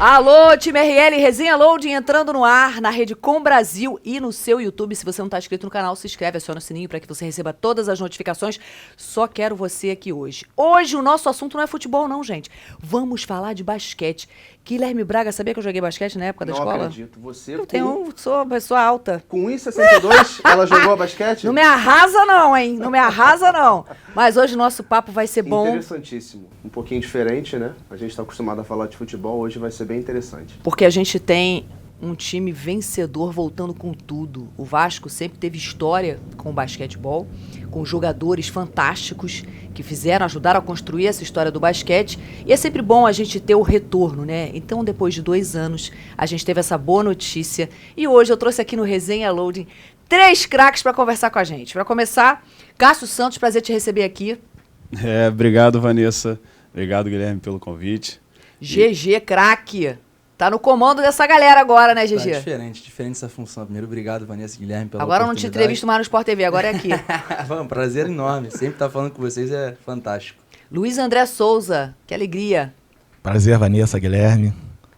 Alô, time RL, Resenha Loading entrando no ar na Rede Com Brasil e no seu YouTube. Se você não está inscrito no canal, se inscreve, aciona o sininho para que você receba todas as notificações. Só quero você aqui hoje. Hoje o nosso assunto não é futebol não, gente. Vamos falar de basquete. Guilherme Braga, sabia que eu joguei basquete na época da escola? Não acredito. Você sou uma pessoa alta. Com 1,62 ela jogou basquete? Não me arrasa não, hein? Não me arrasa não. Mas hoje o nosso papo vai ser bom. Interessantíssimo. Um pouquinho diferente, né? A gente está acostumado a falar de futebol, hoje vai ser bem interessante. Porque a gente tem um time vencedor voltando com tudo. O Vasco sempre teve história com o basquetebol, com jogadores fantásticos que ajudaram a construir essa história do basquete. E é sempre bom a gente ter o retorno, né? Então, depois de 2 anos, a gente teve essa boa notícia. E hoje eu trouxe aqui no Resenha Loading 3 craques para conversar com a gente. Para começar, Cássio Santos, prazer te receber aqui. Obrigado, Vanessa. Obrigado, Guilherme, pelo convite. GG, craque. Tá no comando dessa galera agora, né, GG? Tá diferente essa função. Primeiro, obrigado, Vanessa e Guilherme, pela Agora eu não te entrevisto mais no Sport TV, agora é aqui. Vamos, prazer enorme. Sempre estar falando com vocês é fantástico. Luiz André Souza, que alegria. Prazer, Vanessa, Guilherme.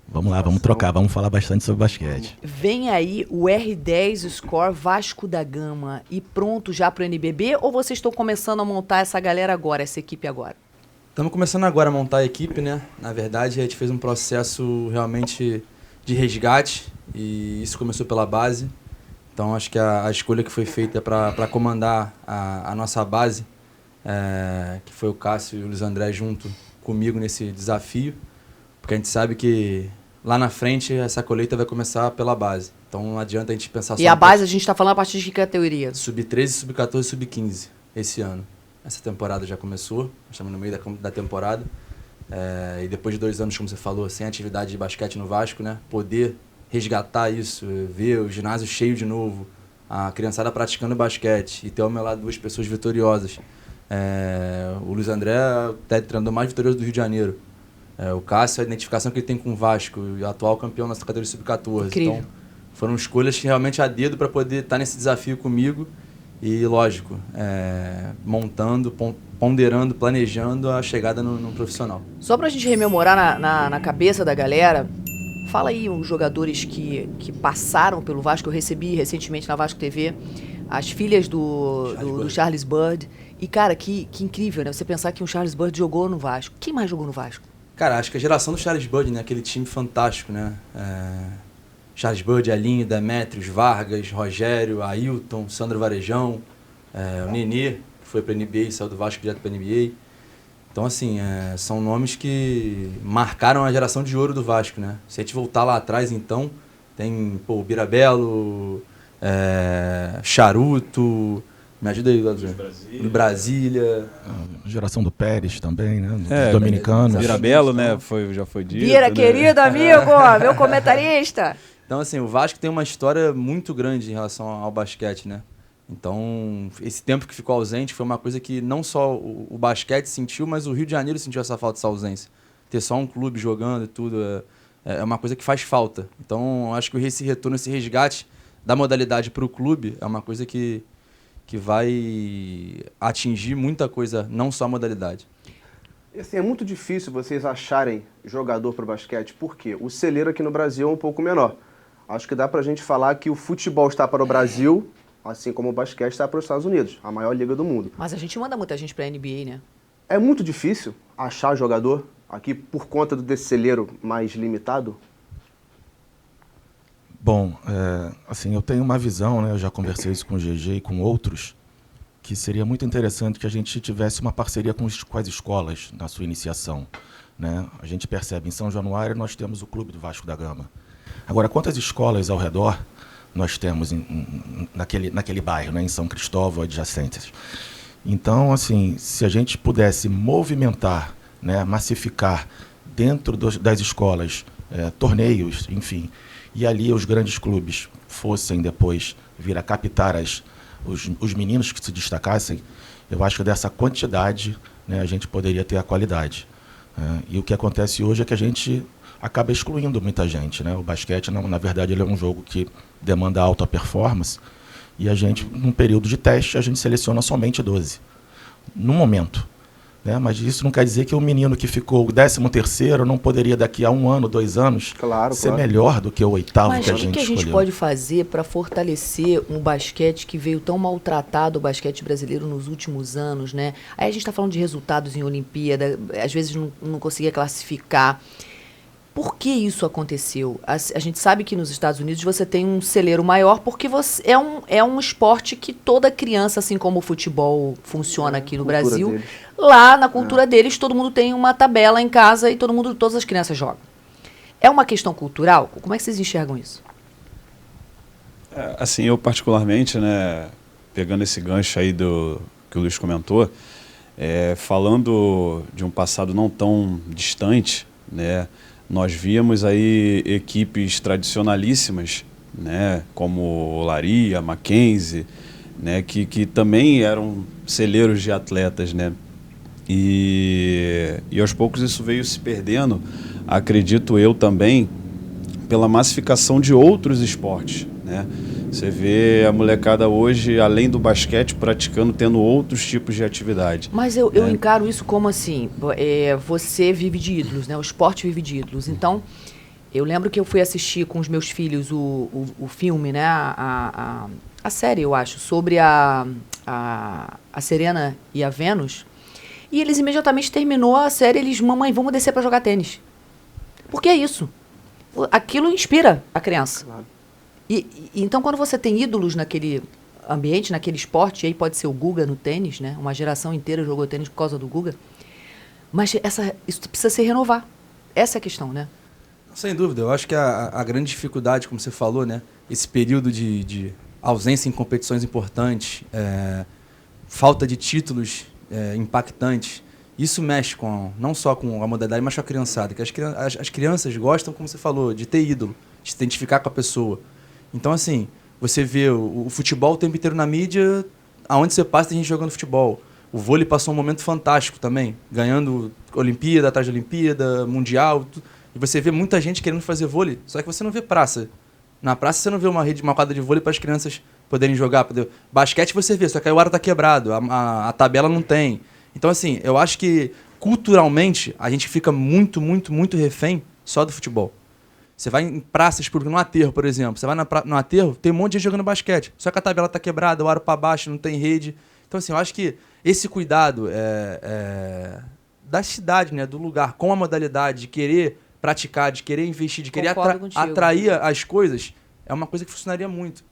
Vamos lá, vamos trocar, vamos falar bastante sobre basquete. Vem aí o R10 Score Vasco da Gama e pronto já pro NBB ou vocês estão começando a montar essa galera agora, essa equipe agora? Estamos começando agora a montar a equipe, né? Na verdade, a gente fez um processo realmente de resgate e isso começou pela base. Então, acho que a escolha que foi feita para comandar a nossa base, que foi o Cássio e o Luiz André junto comigo nesse desafio, porque a gente sabe que lá na frente essa colheita vai começar pela base. Então, não adianta a gente pensar só... E a base a gente está falando a partir de que categoria? Sub-13, Sub-14 e Sub-15 esse ano. Essa temporada já começou, estamos no meio da temporada. E depois de 2 anos, como você falou, sem atividade de basquete no Vasco, né? Poder resgatar isso, ver o ginásio cheio de novo, a criançada praticando basquete e ter ao meu lado 2 pessoas vitoriosas. O Luiz André é o treinador mais vitorioso do Rio de Janeiro. O Cássio, a identificação que ele tem com o Vasco, o atual campeão da categoria Sub-14. Incrível. Então, foram escolhas realmente a dedo para poder estar nesse desafio comigo. E, lógico, montando, ponderando, planejando a chegada no profissional. Só pra gente rememorar na cabeça da galera, fala aí uns jogadores que passaram pelo Vasco. Eu recebi recentemente na Vasco TV as filhas do Charles Bird. E, cara, que incrível, né? Você pensar que o Charles Bird jogou no Vasco. Quem mais jogou no Vasco? Cara, acho que a geração do Charles Bird, né? Aquele time fantástico, né? Charles Bird, Alinho, Demetrios, Vargas, Rogério, Ailton, Sandro Varejão, o Nenê, que foi para a NBA, saiu do Vasco direto para a NBA. Então, assim, são nomes que marcaram a geração de ouro do Vasco, né? Se a gente voltar lá atrás, então, tem o Birabello, Charuto, me ajuda aí, do Brasília. A geração do Pérez também, né? Dos dominicanos. Birabello, né? Já foi dito. Bira, né? querido amigo, meu comentarista. Então, assim, o Vasco tem uma história muito grande em relação ao basquete, né? Então, esse tempo que ficou ausente foi uma coisa que não só o basquete sentiu, mas o Rio de Janeiro sentiu essa falta, essa ausência. Ter só um clube jogando e tudo é uma coisa que faz falta. Então, acho que esse retorno, esse resgate da modalidade para o clube é uma coisa que vai atingir muita coisa, não só a modalidade. Assim, é muito difícil vocês acharem jogador para o basquete, porque o celeiro aqui no Brasil é um pouco menor. Acho que dá pra gente falar que o futebol está para o Brasil, assim como o basquete está para os Estados Unidos, a maior liga do mundo. Mas a gente manda muita gente pra NBA, né? É muito difícil achar jogador aqui por conta desse celeiro mais limitado? Bom, assim, eu tenho uma visão, né? Eu já conversei isso com o GG e com outros, que seria muito interessante que a gente tivesse uma parceria com as escolas na sua iniciação, né? A gente percebe, em São Januário nós temos o Clube do Vasco da Gama. Agora, quantas escolas ao redor nós temos naquele bairro, né? Em São Cristóvão, adjacentes? Então, assim, se a gente pudesse movimentar, né? Massificar dentro das escolas torneios, enfim, e ali os grandes clubes fossem depois vir a captar os meninos que se destacassem, eu acho que dessa quantidade, né, a gente poderia ter a qualidade. E o que acontece hoje é que a gente acaba excluindo muita gente, né? O basquete, na verdade, ele é um jogo que demanda alta performance e a gente, num período de teste, a gente seleciona somente 12. No momento. né? Mas isso não quer dizer que o menino que ficou o 13º não poderia daqui a 1 ano, 2 anos ser melhor do que o 8º Mas que a gente escolheu. Mas o que a gente pode fazer para fortalecer um basquete que veio tão maltratado, o basquete brasileiro, nos últimos anos, né? Aí a gente está falando de resultados em Olimpíada, às vezes não conseguia classificar. Por que isso aconteceu? A gente sabe que nos Estados Unidos você tem um celeiro maior porque é um esporte que toda criança, assim como o futebol funciona aqui no Brasil, deles. Lá na cultura deles todo mundo tem uma tabela em casa e todas as crianças jogam. É uma questão cultural? Como é que vocês enxergam isso? Assim, eu particularmente, né, pegando esse gancho aí do que o Luiz comentou, falando de um passado não tão distante, né, nós víamos aí equipes tradicionalíssimas, né, como Olaria, Mackenzie, né, que também eram celeiros de atletas, né, e aos poucos isso veio se perdendo, acredito eu também, pela massificação de outros esportes, né. Você vê a molecada hoje, além do basquete, praticando, tendo outros tipos de atividade. Mas eu encaro isso como assim, você vive de ídolos, né? O esporte vive de ídolos. Então, eu lembro que eu fui assistir com os meus filhos o filme, né? A série, eu acho, sobre a Serena e a Venus. E eles imediatamente terminou a série, mamãe, vamos descer para jogar tênis. Porque é isso. Aquilo inspira a criança. Claro. Então, quando você tem ídolos naquele ambiente, naquele esporte, aí pode ser o Guga no tênis, né? Uma geração inteira jogou tênis por causa do Guga. Mas isso precisa se renovar. Essa é a questão, né? Sem dúvida. Eu acho que a grande dificuldade, como você falou, né? Esse período de ausência em competições importantes, falta de títulos impactantes, isso mexe não só com a modalidade, mas com a criançada. Que as crianças gostam, como você falou, de ter ídolo, de se identificar com a pessoa. Então, assim, você vê o futebol o tempo inteiro na mídia, aonde você passa tem gente jogando futebol. O vôlei passou um momento fantástico também, ganhando Olimpíada atrás de Olimpíada, Mundial. E você vê muita gente querendo fazer vôlei, só que você não vê praça. Na praça você não vê uma quadra de vôlei para as crianças poderem jogar. Basquete você vê, só que aí o aro está quebrado, a tabela não tem. Então, assim, eu acho que culturalmente a gente fica muito, muito, muito refém só do futebol. Você vai em praças públicas, no aterro, por exemplo. Você vai no aterro, tem um monte de gente jogando basquete. Só que a tabela está quebrada, o aro para baixo, não tem rede. Então, assim, eu acho que esse cuidado da cidade, né, do lugar, com a modalidade, de querer praticar, de querer investir, de querer atrair as coisas, é uma coisa que funcionaria muito.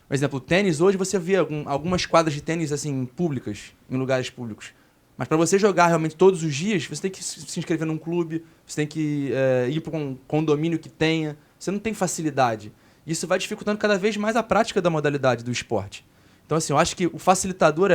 Por exemplo, o tênis, hoje você vê algumas quadras de tênis assim, públicas, em lugares públicos. Mas para você jogar realmente todos os dias, você tem que se inscrever num clube, você tem que ir para um condomínio que tenha. Você não tem facilidade. Isso vai dificultando cada vez mais a prática da modalidade do esporte. Então, assim, eu acho que o facilitador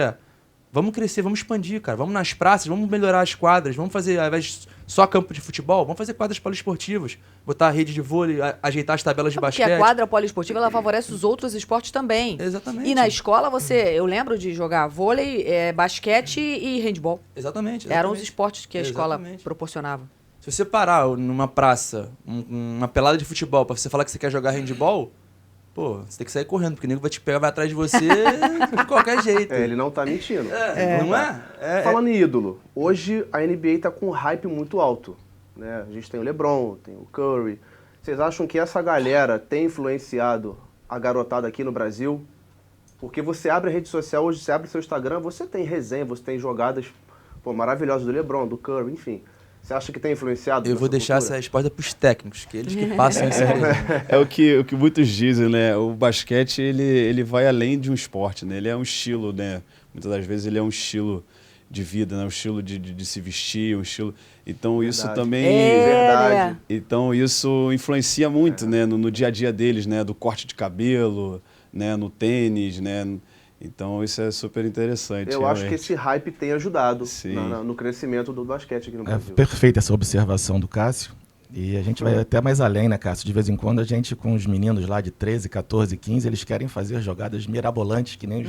vamos crescer, vamos expandir, cara. Vamos nas praças, vamos melhorar as quadras, vamos fazer, ao invés de só campo de futebol, vamos fazer quadras poliesportivas, botar a rede de vôlei, ajeitar as tabelas de basquete. Porque a quadra poliesportiva, ela favorece os outros esportes também. Exatamente. E na escola, eu lembro de jogar vôlei, basquete e handball. Exatamente. Eram os esportes que a escola proporcionava. Se você parar numa praça, uma pelada de futebol, pra você falar que você quer jogar handball, pô, você tem que sair correndo, porque o nego vai te pegar, vai atrás de você de qualquer jeito. Ele não tá mentindo. Não é? Falando em ídolo, hoje a NBA tá com um hype muito alto, né? A gente tem o LeBron, tem o Curry. Vocês acham que essa galera tem influenciado a garotada aqui no Brasil? Porque você abre a rede social hoje, você abre seu Instagram, você tem resenha, você tem jogadas maravilhosas do LeBron, do Curry, enfim. Você acha que tem influenciado? Eu vou deixar essa resposta para os técnicos, que eles que passam essa É o que muitos dizem, né? O basquete, ele vai além de um esporte, né? Ele é um estilo, né? Muitas das vezes ele é um estilo de vida, né? Um estilo de se vestir, um estilo... Então verdade. Isso também... Verdade. Então isso influencia muito, né? No dia a dia deles, né? Do corte de cabelo, né? No tênis, né? Então isso é super interessante. Eu acho que esse hype tem ajudado no crescimento do basquete aqui no Brasil. É perfeita essa observação do Cássio. E a gente vai até mais além, né, Cássio? De vez em quando a gente, com os meninos lá de 13, 14, 15, eles querem fazer jogadas mirabolantes, que nem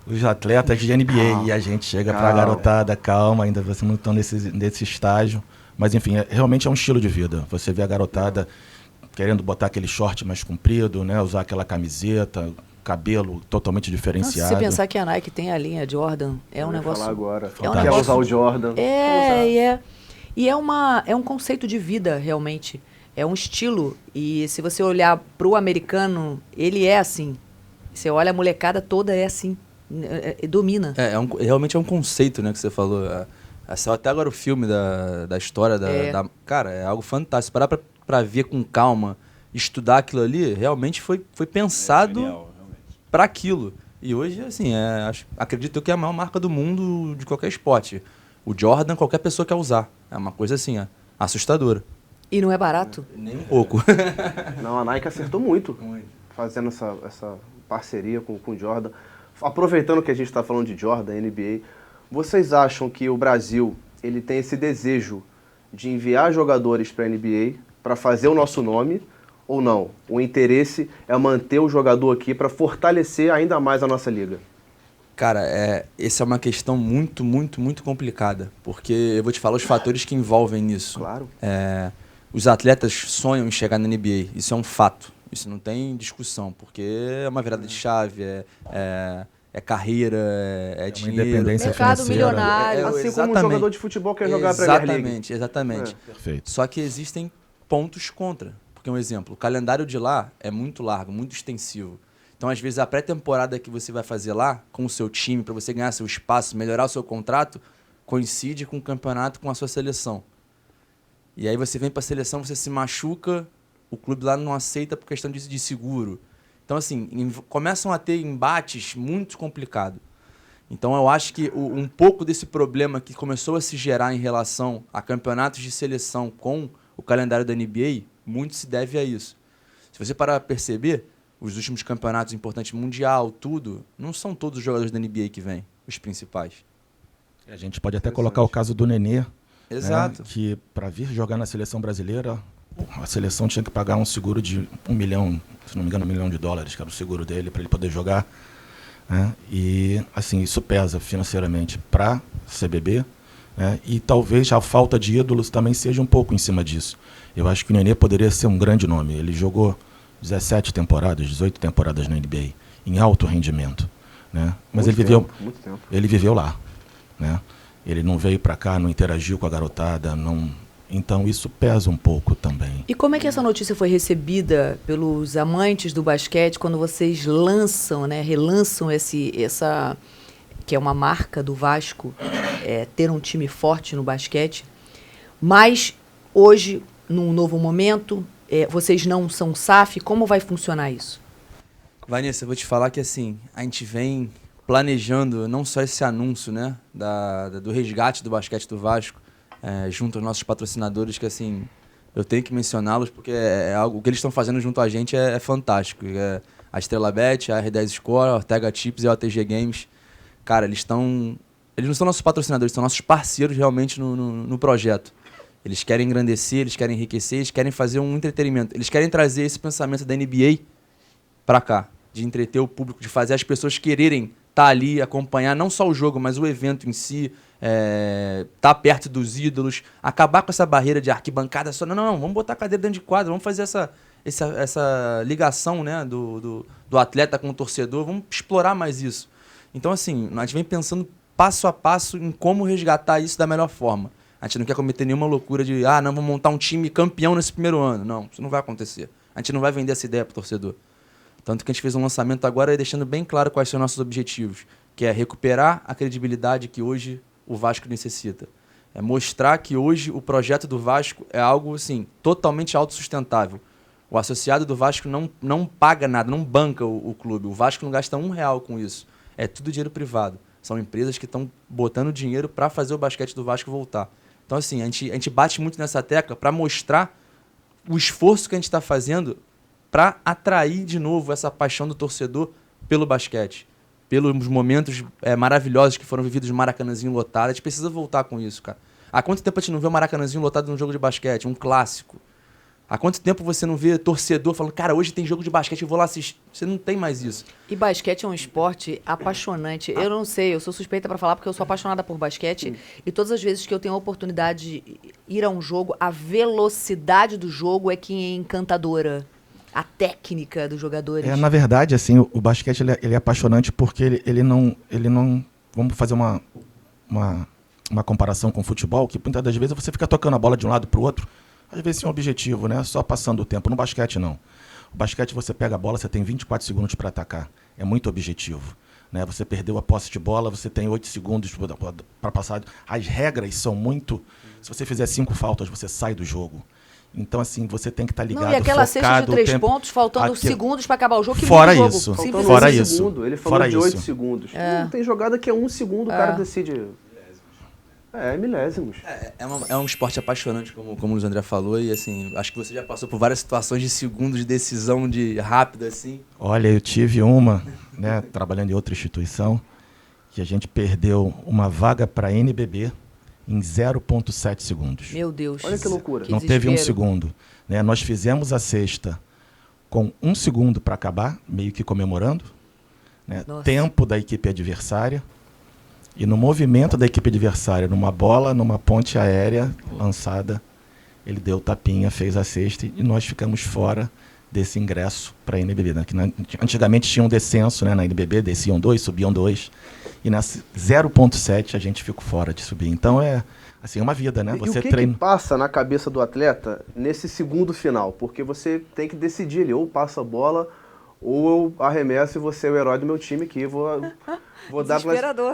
os atletas de NBA. E a gente chega pra garotada, calma, ainda vocês não estão nesse estágio. Mas enfim, realmente é um estilo de vida. Você vê a garotada querendo botar aquele short mais comprido, né? Usar aquela camiseta, cabelo totalmente Nossa, se diferenciado. você pensar que a Nike tem a linha Jordan, é um Eu ia negócio... falar agora. É um Quer negócio- usar o Jordan? É um conceito de vida, realmente. É um estilo. E se você olhar pro americano, ele é assim. Você olha a molecada toda é assim. Domina. Realmente é um conceito, né, que você falou. Saiu até agora o filme da história Cara, é algo fantástico. Parar pra ver com calma, estudar aquilo ali, realmente foi pensado Genial, realmente. para aquilo. E hoje, assim, acredito que é a maior marca do mundo de qualquer esporte. O Jordan, qualquer pessoa quer usar. É uma coisa assim, assustadora. E não é barato. Nem um pouco. Não, a Nike acertou muito fazendo essa parceria com o Jordan. Aproveitando que a gente está falando de Jordan, NBA, vocês acham que o Brasil ele tem esse desejo de enviar jogadores para a NBA para fazer o nosso nome ou não? O interesse é manter o jogador aqui para fortalecer ainda mais a nossa liga? Cara, essa é uma questão muito, muito, muito complicada. Porque eu vou te falar os fatores que envolvem nisso. Claro. Os atletas sonham em chegar na NBA. Isso é um fato. Isso não tem discussão. Porque é uma virada de chave, é carreira, é uma dinheiro. independência Mercado financeira. milionário. Assim como um exatamente. jogador de futebol quer jogar a Premier League. Exatamente. Perfeito. Só que existem pontos contra. Porque, um exemplo, o calendário de lá é muito largo, muito extensivo. Então, às vezes, a pré-temporada que você vai fazer lá, com o seu time, para você ganhar seu espaço, melhorar o seu contrato, coincide com o campeonato com a sua seleção. E aí você vem para a seleção, você se machuca, o clube lá não aceita por questão de seguro. Então, assim, começam a ter embates muito complicados. Então, eu acho que um pouco desse problema que começou a se gerar em relação a campeonatos de seleção com o calendário da NBA, muito se deve a isso. Se você parar para perceber, os últimos campeonatos importantes, mundial, tudo, não são todos os jogadores da NBA que vêm, os principais. A gente pode até colocar o caso do Nenê, Exato. né, que para vir jogar na seleção brasileira, a seleção tinha que pagar um seguro de $1 milhão, se não me engano, $1 milhão, que era o seguro dele para ele poder jogar. Né? E assim, isso pesa financeiramente para CBB, né? E talvez a falta de ídolos também seja um pouco em cima disso. Eu acho que o Nenê poderia ser um grande nome. Ele jogou 17 temporadas, 18 temporadas na NBA, em alto rendimento. Né? Mas Muito ele tempo. ele viveu lá. Né? Ele não veio para cá, não interagiu com a garotada, não... Então isso pesa um pouco também. E como é que essa notícia foi recebida pelos amantes do basquete quando vocês lançam, né, relançam essa que é uma marca do Vasco, ter um time forte no basquete, mas hoje, num novo momento, vocês não são SAF, como vai funcionar isso? Vanessa, eu vou te falar que assim, a gente vem planejando não só esse anúncio, né, do resgate do basquete do Vasco, junto aos nossos patrocinadores, que assim, eu tenho que mencioná-los porque algo, o que eles estão fazendo junto a gente é fantástico. A Estrela Bet, a R10 Score, a Ortega Chips e a OTG Games. Cara, eles não são nossos patrocinadores, são nossos parceiros realmente no projeto. Eles querem engrandecer, eles querem enriquecer, eles querem fazer um entretenimento. Eles querem trazer esse pensamento da NBA para cá, de entreter o público, de fazer as pessoas quererem estar ali, acompanhar não só o jogo, mas o evento em si, estar perto dos ídolos, acabar com essa barreira de arquibancada só. Não, vamos botar a cadeira dentro de quadro, vamos fazer essa ligação, né, do atleta com o torcedor, vamos explorar mais isso. Então, assim, a gente vem pensando passo a passo em como resgatar isso da melhor forma. A gente não quer cometer nenhuma loucura de, não, vamos montar um time campeão nesse primeiro ano. Não, isso não vai acontecer. A gente não vai vender essa ideia para o torcedor. Tanto que a gente fez um lançamento agora deixando bem claro quais são os nossos objetivos, que é recuperar a credibilidade que hoje o Vasco necessita. É mostrar que hoje o projeto do Vasco é algo, assim, totalmente autossustentável. O associado do Vasco não paga nada, não banca o clube. O Vasco não gasta R$1 com isso. É tudo dinheiro privado. São empresas que estão botando dinheiro para fazer o basquete do Vasco voltar. Então, assim, a gente bate muito nessa tecla para mostrar o esforço que a gente está fazendo para atrair de novo essa paixão do torcedor pelo basquete. Pelos momentos maravilhosos que foram vividos no Maracanãzinho lotado. A gente precisa voltar com isso, cara. Há quanto tempo a gente não vê o Maracanãzinho lotado num jogo de basquete? Um clássico. Há quanto tempo você não vê torcedor falando, cara, hoje tem jogo de basquete, eu vou lá assistir. Você não tem mais isso. E basquete é um esporte apaixonante. Eu não sei, eu sou suspeita para falar porque eu sou apaixonada por basquete. E todas as vezes que eu tenho a oportunidade de ir a um jogo, a velocidade do jogo é que é encantadora. a técnica dos jogadores? Na verdade, assim, o basquete ele é apaixonante porque ele não... Vamos fazer uma comparação com o futebol, que muitas das vezes você fica tocando a bola de um lado para o outro, às vezes sem um objetivo, né? Só passando o tempo. No basquete, não. O basquete, você pega a bola, você tem 24 segundos para atacar. É muito objetivo. Né? Você perdeu a posse de bola, você tem 8 segundos para passar. As regras são muito... Se você fizer 5 faltas, você sai do jogo. Então, assim, você tem que estar ligado, focado. E aquela cesta de 3 pontos, faltando segundos para acabar o jogo, que muda o jogo. Fora isso. Segundo. Ele falou de 8 segundos. Não tem jogada que é 1 segundo, o cara decide... milésimos. É um esporte apaixonante, como o Luiz André falou, e assim, acho que você já passou por várias situações de segundos de decisão rápida, assim. Olha, eu tive uma, né, trabalhando em outra instituição, que a gente perdeu uma vaga para NBB em 0,7 segundos. Meu Deus. Olha que loucura. Não teve um segundo. Né? Nós fizemos a sexta com 1 segundo para acabar, meio que comemorando, né? Tempo da equipe adversária. E no movimento da equipe adversária, numa bola, numa ponte aérea lançada, ele deu tapinha, fez a cesta e nós ficamos fora desse ingresso para a NBB. Né? Que antigamente tinha um descenso, né, na NBB, desciam 2, subiam 2. E na 0,7 a gente ficou fora de subir. Então é assim, uma vida, né? Você treina. Que passa na cabeça do atleta nesse segundo final? Porque você tem que decidir ali, ou passa a bola, ou eu arremesso e você é o herói do meu time aqui, vou dar...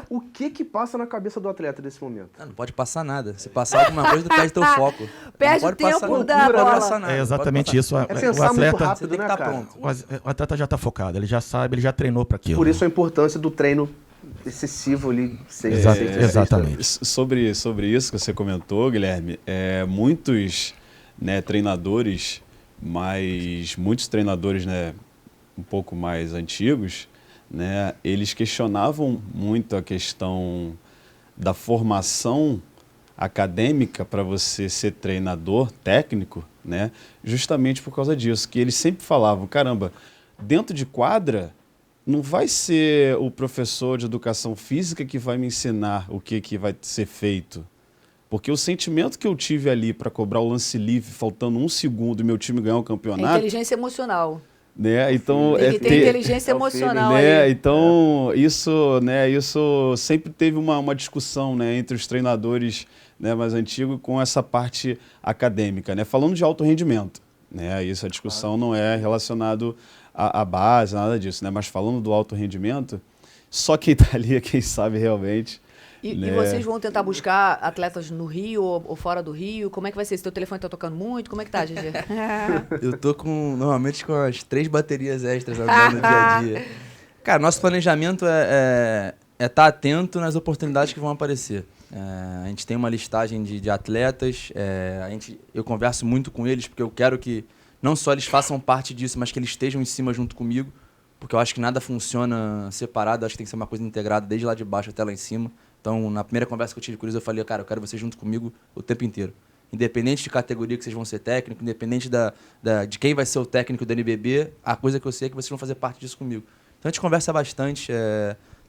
O que passa na cabeça do atleta nesse momento? Não pode passar nada. Se passar alguma coisa, tu perde teu foco. Perde o tempo da bola. É exatamente isso. É pensar muito rápido, tem que estar pronto. O atleta já está focado, ele já sabe, ele já treinou para aquilo. Por isso a importância do treino excessivo ali. Exatamente. Sobre isso que você comentou, Guilherme, muitos, né, treinadores, muitos treinadores, né, um pouco mais antigos, né, eles questionavam muito a questão da formação acadêmica para você ser treinador técnico, né, justamente por causa disso, que eles sempre falavam, caramba, dentro de quadra não vai ser o professor de educação física que vai me ensinar o que vai ser feito. Porque o sentimento que eu tive ali para cobrar o lance livre, faltando 1 segundo e meu time ganhar o campeonato... É inteligência emocional. Né? Então, tem que ter inteligência emocional. Né? Então, isso sempre teve uma discussão, né, entre os treinadores, né, mais antigos com essa parte acadêmica. Né? Falando de alto rendimento. Né? Isso, a discussão não é relacionada à base, nada disso. Né? Mas falando do alto rendimento, só quem está ali é quem sabe realmente. E vocês vão tentar buscar atletas no Rio ou fora do Rio? Como é que vai ser? Se teu telefone tá tocando muito? Como é que tá, GG? Eu tô normalmente com as 3 baterias extras agora no dia a dia. Cara, nosso planejamento é estar atento nas oportunidades que vão aparecer. A gente tem uma listagem de atletas, eu converso muito com eles porque eu quero que não só eles façam parte disso, mas que eles estejam em cima junto comigo, porque eu acho que nada funciona separado, eu acho que tem que ser uma coisa integrada desde lá de baixo até lá em cima. Então, na primeira conversa que eu tive com eles, eu falei, cara, eu quero você junto comigo o tempo inteiro. Independente de categoria que vocês vão ser técnico, independente de quem vai ser o técnico do NBB, a coisa que eu sei é que vocês vão fazer parte disso comigo. Então, a gente conversa bastante.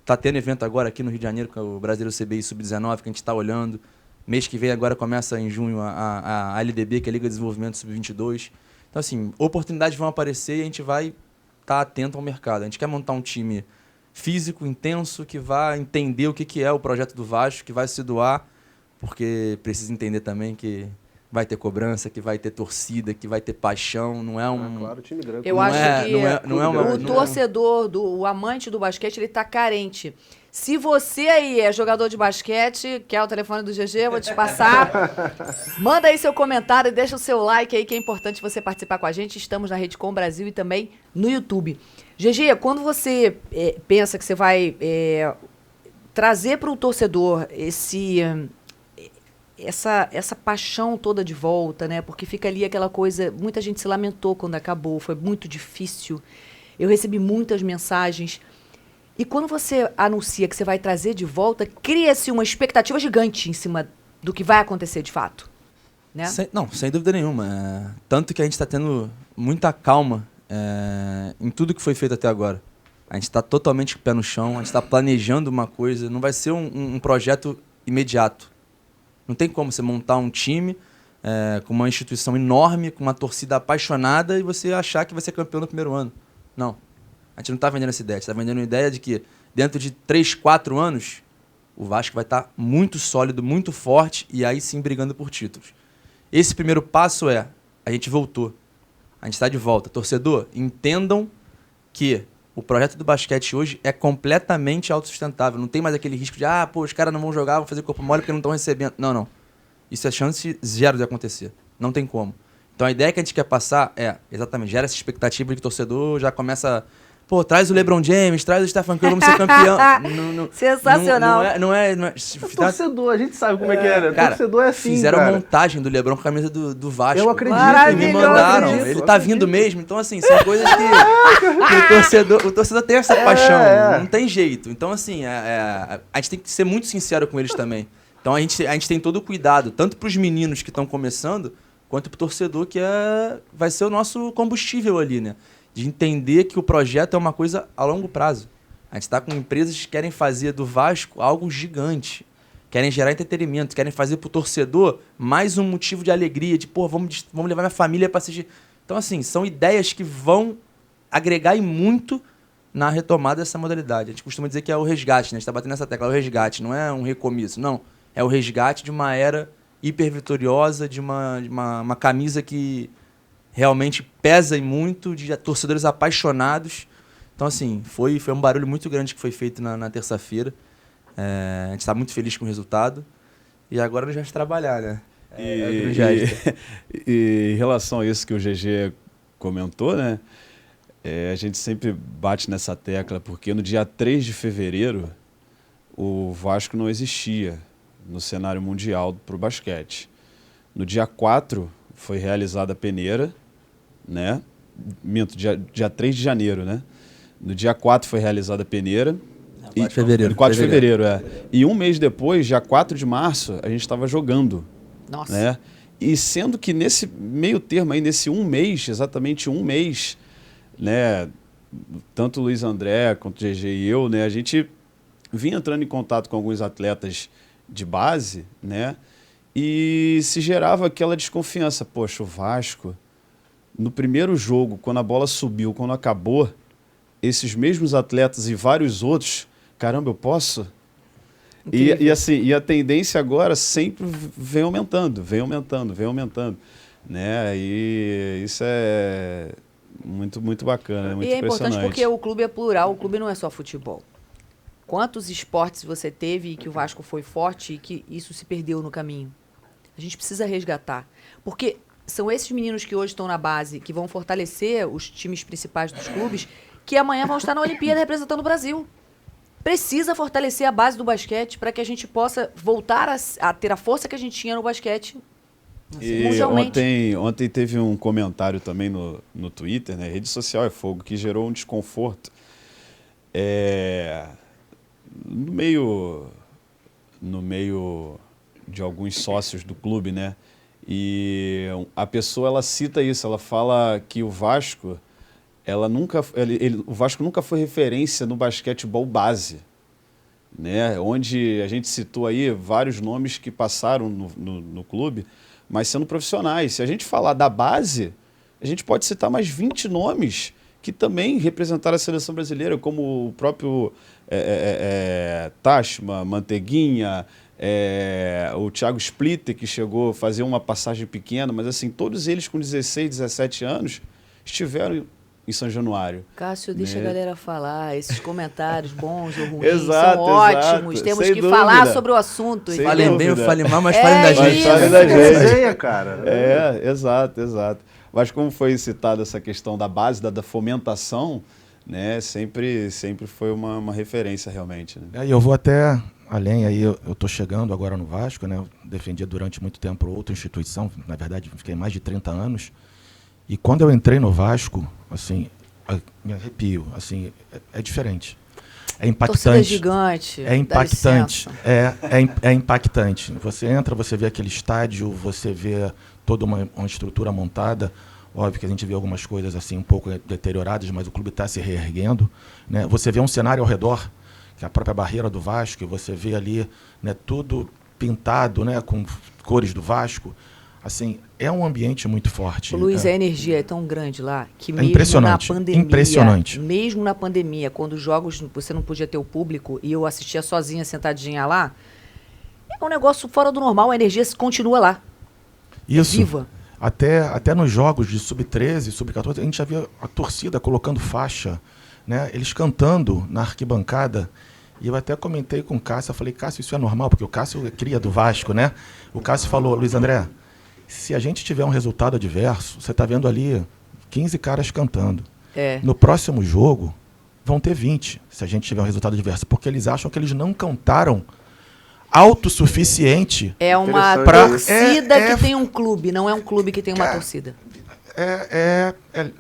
Tá tendo evento agora aqui no Rio de Janeiro, que é o Brasileiro CBI Sub-19, que a gente está olhando. Mês que vem agora começa em junho a LDB, que é a Liga de Desenvolvimento Sub-22. Então, assim, oportunidades vão aparecer e a gente vai estar atento ao mercado. A gente quer montar um time físico, intenso, que vai entender o que é o projeto do Vasco, que vai se doar, porque precisa entender também que vai ter cobrança, que vai ter torcida, que vai ter paixão, não é um... Claro, time grande. Eu acho que o torcedor, o amante do basquete, ele tá carente. Se você aí é jogador de basquete, quer o telefone do GG, eu vou te passar. Manda aí seu comentário e deixa o seu like aí, que é importante você participar com a gente. Estamos na Rede Com Brasil e também no YouTube. GG, quando você pensa que você vai trazer para o torcedor essa paixão toda de volta, né? Porque fica ali aquela coisa... Muita gente se lamentou quando acabou, foi muito difícil. Eu recebi muitas mensagens... E quando você anuncia que você vai trazer de volta, cria-se uma expectativa gigante em cima do que vai acontecer de fato, né? Sem dúvida nenhuma. Tanto que a gente está tendo muita calma em tudo que foi feito até agora. A gente está totalmente com o pé no chão, a gente está planejando uma coisa, não vai ser um projeto imediato. Não tem como você montar um time, com uma instituição enorme, com uma torcida apaixonada, e você achar que vai ser campeão no primeiro ano. Não. A gente não está vendendo essa ideia. A gente está vendendo a ideia de que dentro de 3, 4 anos, o Vasco vai estar muito sólido, muito forte, e aí sim brigando por títulos. Esse primeiro passo a gente voltou. A gente está de volta. Torcedor, entendam que o projeto do basquete hoje é completamente autossustentável. Não tem mais aquele risco de, os caras não vão jogar, vão fazer corpo mole porque não estão recebendo. Não. Isso é chance zero de acontecer. Não tem como. Então a ideia que a gente quer passar exatamente, gera essa expectativa de que o torcedor já começa... traz o LeBron James, traz o Stephen Curry, vamos ser campeão. Sensacional. Não é torcedor, a gente sabe como é que é, né? Cara, torcedor é assim, fizeram a montagem do LeBron com a camisa do Vasco. Eu acredito. E me mandaram. Ele tá vindo mesmo. Então, assim, são coisas que o torcedor tem essa paixão. Não tem jeito. Então, assim, a gente tem que ser muito sincero com eles também. Então, a gente tem todo o cuidado, tanto pros meninos que estão começando, quanto pro torcedor que vai ser o nosso combustível ali, né? De entender que o projeto é uma coisa a longo prazo. A gente está com empresas que querem fazer do Vasco algo gigante. Querem gerar entretenimento, querem fazer para o torcedor mais um motivo de alegria, de, vamos levar minha família para assistir. Então, assim, são ideias que vão agregar e muito na retomada dessa modalidade. A gente costuma dizer que é o resgate, né? A gente está batendo nessa tecla, é o resgate, não é um recomeço, não. É o resgate de uma era hiper vitoriosa, de uma camisa que realmente pesa e muito, de torcedores apaixonados. Então, assim, foi um barulho muito grande que foi feito na terça-feira. A gente está muito feliz com o resultado. E agora nós vamos trabalhar, né? E em relação a isso que o GG comentou, né? A gente sempre bate nessa tecla, porque no dia 3 de fevereiro, o Vasco não existia no cenário mundial para o basquete. No dia 4 foi realizada a peneira, né? Dia 3 de janeiro, né? No dia 4 foi realizada a peneira. 4 de fevereiro. 4 de fevereiro, E um mês depois, dia 4 de março, a gente estava jogando. Nossa. Né? E sendo que nesse meio termo aí, nesse exatamente um mês, né? Tanto o Luiz André quanto o GG e eu, né? A gente vinha entrando em contato com alguns atletas de base, né? E se gerava aquela desconfiança. Poxa, o Vasco, no primeiro jogo, quando a bola subiu, quando acabou, esses mesmos atletas e vários outros, caramba, eu posso? E a tendência agora sempre vem aumentando, né? E isso é muito, muito bacana, muito impressionante. E é impressionante. importante porque o clube é plural, o clube não é só futebol. Quantos esportes você teve e que o Vasco foi forte e que isso se perdeu no caminho? A gente precisa resgatar. Porque são esses meninos que hoje estão na base, que vão fortalecer os times principais dos clubes, que amanhã vão estar na Olimpíada representando o Brasil. Precisa fortalecer a base do basquete para que a gente possa voltar a ter a força que a gente tinha no basquete mundialmente. Ontem teve um comentário também no Twitter, né? Rede social é fogo, que gerou um desconforto. No meio de alguns sócios do clube, né? E a pessoa, ela cita isso, ela fala que o Vasco, o Vasco nunca foi referência no basquetebol base, né? Onde a gente citou aí vários nomes que passaram no clube, mas sendo profissionais. Se a gente falar da base, a gente pode citar mais 20 nomes que também representaram a seleção brasileira, como o próprio Tashma, Manteiguinha, o Thiago Splitter, que chegou a fazer uma passagem pequena, mas assim, todos eles com 16, 17 anos estiveram em São Januário. Cássio, deixa a galera falar, esses comentários bons ou ruins Exato, são ótimos, temos sem que dúvida. falar sobre o assunto. Falem bem ou falem mal, mas falem da gente. Isso. Resenha, cara. Exato. Mas como foi citada essa questão da base, da fomentação, né, sempre foi uma referência realmente. Né? E eu vou até além, aí eu estou chegando agora no Vasco, né? Eu defendia durante muito tempo outra instituição, na verdade fiquei mais de 30 anos, e quando eu entrei no Vasco, assim, me arrepio, assim, é diferente. É impactante. Torcida gigante. É impactante. É impactante. Você entra, você vê aquele estádio, você vê toda uma estrutura montada. Óbvio que a gente vê algumas coisas assim um pouco deterioradas, mas o clube está se reerguendo, né? Você vê um cenário ao redor, que é a própria barreira do Vasco, e você vê ali, né, tudo pintado, né, com cores do Vasco. Assim, é um ambiente muito forte. Luiz, a energia é tão grande lá que mesmo impressionante, na pandemia, impressionante. mesmo na pandemia, quando os jogos você não podia ter o público e eu assistia sozinha, sentadinha lá, é um negócio fora do normal, a energia continua lá. Isso. Viva. Até nos jogos de sub-13, sub-14, a gente já via a torcida colocando faixa, né? Eles cantando na arquibancada. E eu até comentei com o Cássio, eu falei, Cássio, isso é normal, porque o Cássio é cria do Vasco, né? O Cássio falou, Luiz André, se a gente tiver um resultado adverso, você está vendo ali 15 caras cantando. No próximo jogo, vão ter 20, se a gente tiver um resultado adverso, porque eles acham que eles não cantaram autossuficiente. É uma torcida que tem um clube, não é um clube que tem uma torcida. É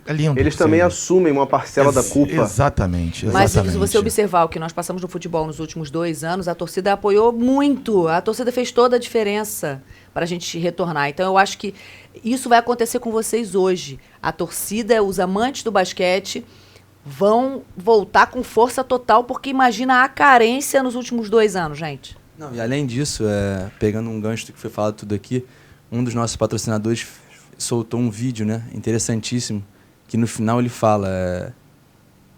lindo. Eles também assumem uma parcela da culpa. Exatamente. Mas se você observar o que nós passamos no futebol nos últimos 2 anos, a torcida apoiou muito. A torcida fez toda a diferença para a gente retornar. Então eu acho que isso vai acontecer com vocês hoje. A torcida, os amantes do basquete vão voltar com força total, porque imagina a carência nos últimos 2 anos, gente. Não, e além disso, pegando um gancho do que foi falado tudo aqui, um dos nossos patrocinadores soltou um vídeo, né, interessantíssimo, que no final ele fala,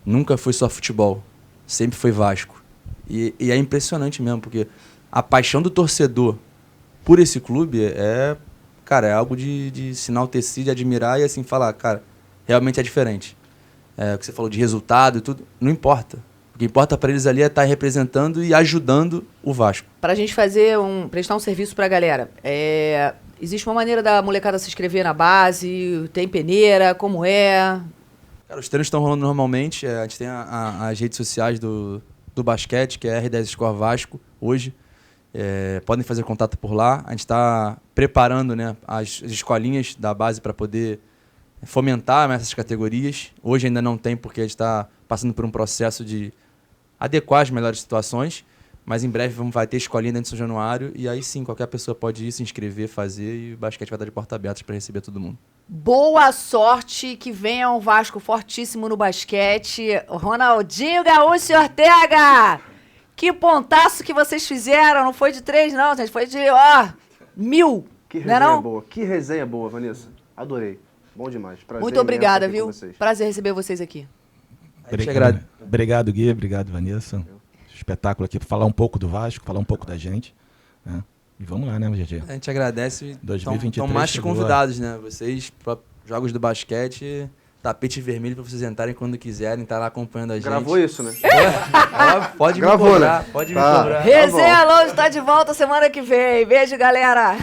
nunca foi só futebol, sempre foi Vasco. E é impressionante mesmo, porque a paixão do torcedor por esse clube é algo de se enaltecer, de admirar e assim falar, cara, realmente é diferente. O que você falou de resultado e tudo, não importa. O que importa para eles ali é estar representando e ajudando o Vasco. Para a gente prestar um serviço para a galera, existe uma maneira da molecada se inscrever na base? Tem peneira? Como é? Cara, os treinos estão rolando normalmente. A gente tem as redes sociais do basquete, que é R10 Score Vasco, hoje. Podem fazer contato por lá. A gente está preparando, né, as escolinhas da base para poder fomentar essas categorias. Hoje ainda não tem, porque a gente está passando por um processo de adequar as melhores situações. Mas em breve vai ter escolinha dentro de São Januário e aí sim, qualquer pessoa pode ir, se inscrever, fazer e o basquete vai estar de porta aberta para receber todo mundo. Boa sorte, que venha um Vasco fortíssimo no basquete. Ronaldinho Gaúcho e Ortega! Que pontaço que vocês fizeram, não foi de 3 não, gente, foi de, 1000. Que não é resenha não? boa, que resenha boa, Vanessa. Adorei, bom demais. Prazer Muito obrigada, imenso viu? aqui com vocês. Prazer receber vocês aqui. Obrigado, Gui, obrigado, Vanessa. Espetáculo aqui, falar um pouco do Vasco, falar um pouco da gente, né? E vamos lá, né, GG? A gente agradece. 2023 estão mais chegou convidados, né? Vocês, jogos do basquete, tapete vermelho para vocês entrarem quando quiserem, tá lá acompanhando a gente. Gravou isso, né? Pode Gravou, me cobrar, né? pode me cobrar. Resenha Longe está de volta semana que vem. Beijo, galera!